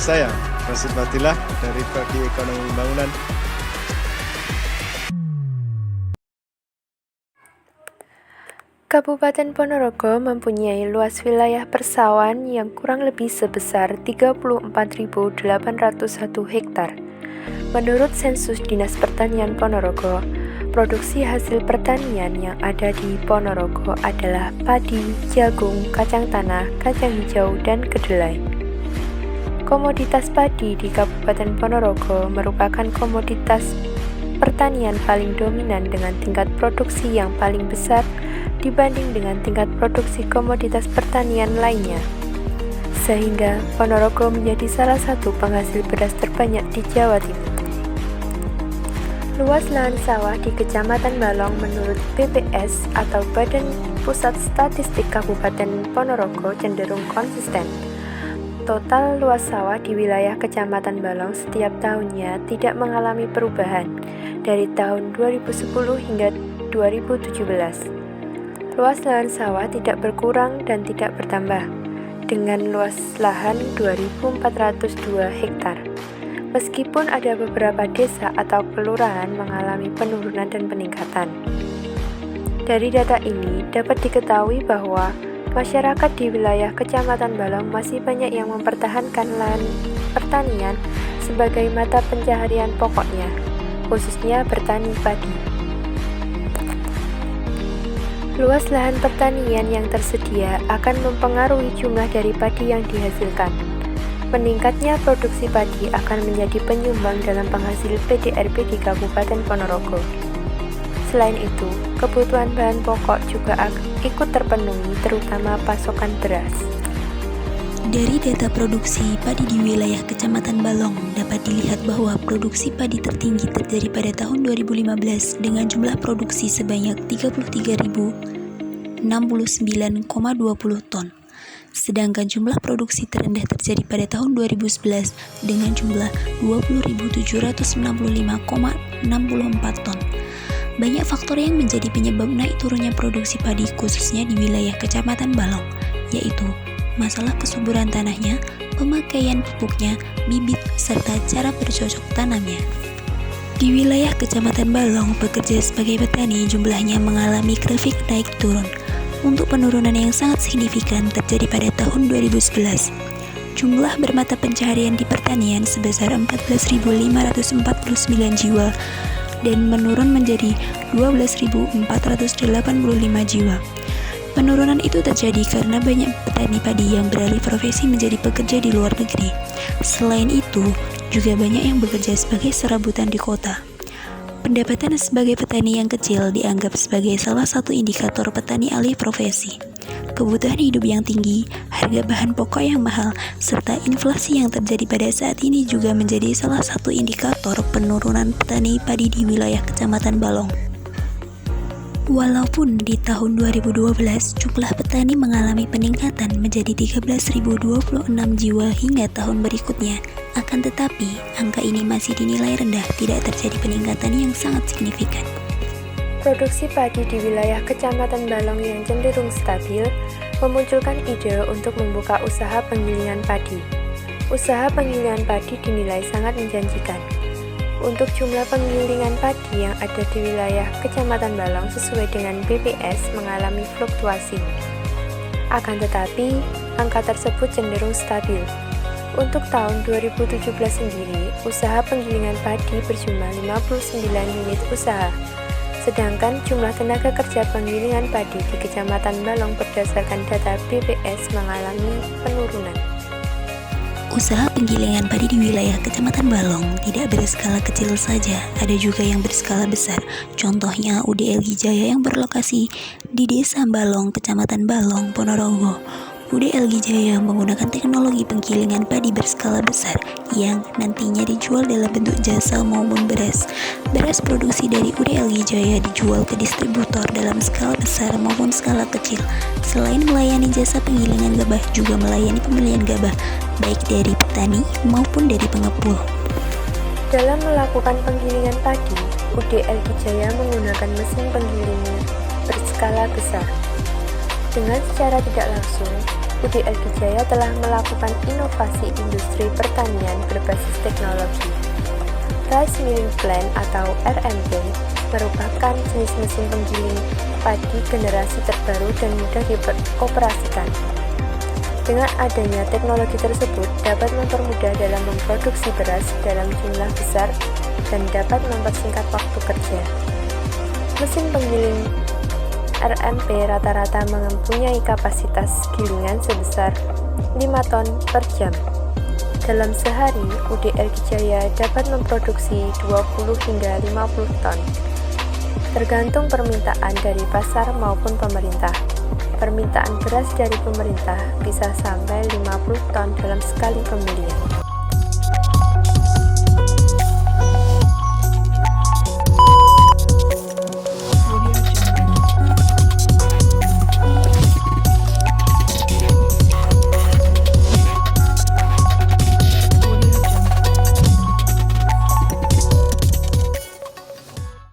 saya, Rasid Fadilah dari Prodi Ekonomi Pembangunan. Kabupaten Ponorogo mempunyai luas wilayah persawahan yang kurang lebih sebesar 34.801 hektar. Menurut sensus Dinas Pertanian Ponorogo, produksi hasil pertanian yang ada di Ponorogo adalah padi, jagung, kacang tanah, kacang hijau, dan kedelai. Komoditas padi di Kabupaten Ponorogo merupakan komoditas pertanian paling dominan dengan tingkat produksi yang paling besar dibanding dengan tingkat produksi komoditas pertanian lainnya. Sehingga Ponorogo menjadi salah satu penghasil beras terbanyak di Jawa Timur. Luas lahan sawah di Kecamatan Balong menurut BPS atau Badan Pusat Statistik Kabupaten Ponorogo cenderung konsisten. Total luas sawah di wilayah Kecamatan Balong setiap tahunnya tidak mengalami perubahan dari tahun 2010 hingga 2017. Luas lahan sawah tidak berkurang dan tidak bertambah, dengan luas lahan 2.402 hektar. Meskipun ada beberapa desa atau kelurahan mengalami penurunan dan peningkatan. Dari data ini dapat diketahui bahwa masyarakat di wilayah Kecamatan Balong masih banyak yang mempertahankan lahan pertanian sebagai mata pencaharian pokoknya, khususnya bertani padi. Luas lahan pertanian yang tersedia akan mempengaruhi jumlah dari padi yang dihasilkan. Meningkatnya produksi padi akan menjadi penyumbang dalam penghasil PDRB di Kabupaten Ponorogo. Selain itu, kebutuhan bahan pokok juga ikut terpenuhi, terutama pasokan beras. Dari data produksi padi di wilayah Kecamatan Balong dapat dilihat bahwa produksi padi tertinggi terjadi pada tahun 2015 dengan jumlah produksi sebanyak 33.069,20 ton. Sedangkan jumlah produksi terendah terjadi pada tahun 2011 dengan jumlah 20.765,64 ton. Banyak faktor yang menjadi penyebab naik turunnya produksi padi khususnya di wilayah Kecamatan Balong, yaitu masalah kesuburan tanahnya, pemakaian pupuknya, bibit, serta cara bercocok tanamnya. Di wilayah Kecamatan Balong, pekerja sebagai petani jumlahnya mengalami grafik naik turun. Untuk penurunan yang sangat signifikan terjadi pada tahun 2011. Jumlah bermata pencaharian di pertanian sebesar 14.549 jiwa dan menurun menjadi 12.485 jiwa. Penurunan itu terjadi karena banyak petani padi yang beralih profesi menjadi pekerja di luar negeri. Selain itu, juga banyak yang bekerja sebagai serabutan di kota. Pendapatan sebagai petani yang kecil dianggap sebagai salah satu indikator petani alih profesi. Kebutuhan hidup yang tinggi, harga bahan pokok yang mahal, serta inflasi yang terjadi pada saat ini juga menjadi salah satu indikator penurunan petani padi di wilayah Kecamatan Balong. Walaupun di tahun 2012 jumlah petani mengalami peningkatan menjadi 13.026 jiwa hingga tahun berikutnya, akan tetapi angka ini masih dinilai rendah, tidak terjadi peningkatan yang sangat signifikan. Produksi padi di wilayah Kecamatan Balong yang cenderung stabil memunculkan ide untuk membuka usaha penggilingan padi. Usaha penggilingan padi dinilai sangat menjanjikan. Untuk jumlah penggilingan padi yang ada di wilayah Kecamatan Balong sesuai dengan BPS mengalami fluktuasi. Akan tetapi, angka tersebut cenderung stabil. Untuk tahun 2017 sendiri, usaha penggilingan padi berjumlah 59 unit usaha. Sedangkan jumlah tenaga kerja penggilingan padi di Kecamatan Balong berdasarkan data BPS mengalami penurunan. Usaha penggilingan padi di wilayah Kecamatan Balong tidak berskala kecil saja, ada juga yang berskala besar. Contohnya UD Elgi Jaya yang berlokasi di Desa Balong, Kecamatan Balong, Ponorogo. UD Elgi Jaya menggunakan teknologi penggilingan padi berskala besar yang nantinya dijual dalam bentuk jasa maupun beras. Beras produksi dari UD Elgi Jaya dijual ke distributor dalam skala besar maupun skala kecil. Selain melayani jasa penggilingan gabah, juga melayani pembelian gabah baik dari petani maupun dari pengepul. Dalam melakukan penggilingan padi, UD Elgi Jaya menggunakan mesin penggiling berskala besar. Dengan secara tidak langsung, UDLG Jaya telah melakukan inovasi industri pertanian berbasis teknologi. Rice Milling Plant atau RMP merupakan jenis mesin penggiling padi generasi terbaru dan mudah dioperasikan. Dengan adanya teknologi tersebut dapat mempermudah dalam memproduksi beras dalam jumlah besar dan dapat mempersingkat waktu kerja. Mesin penggiling RMP rata-rata mempunyai kapasitas gilingan sebesar 5 ton per jam. Dalam sehari, UDLG Jaya dapat memproduksi 20 hingga 50 ton. Tergantung permintaan dari pasar maupun pemerintah. Permintaan beras dari pemerintah bisa sampai 50 ton dalam sekali pembelian.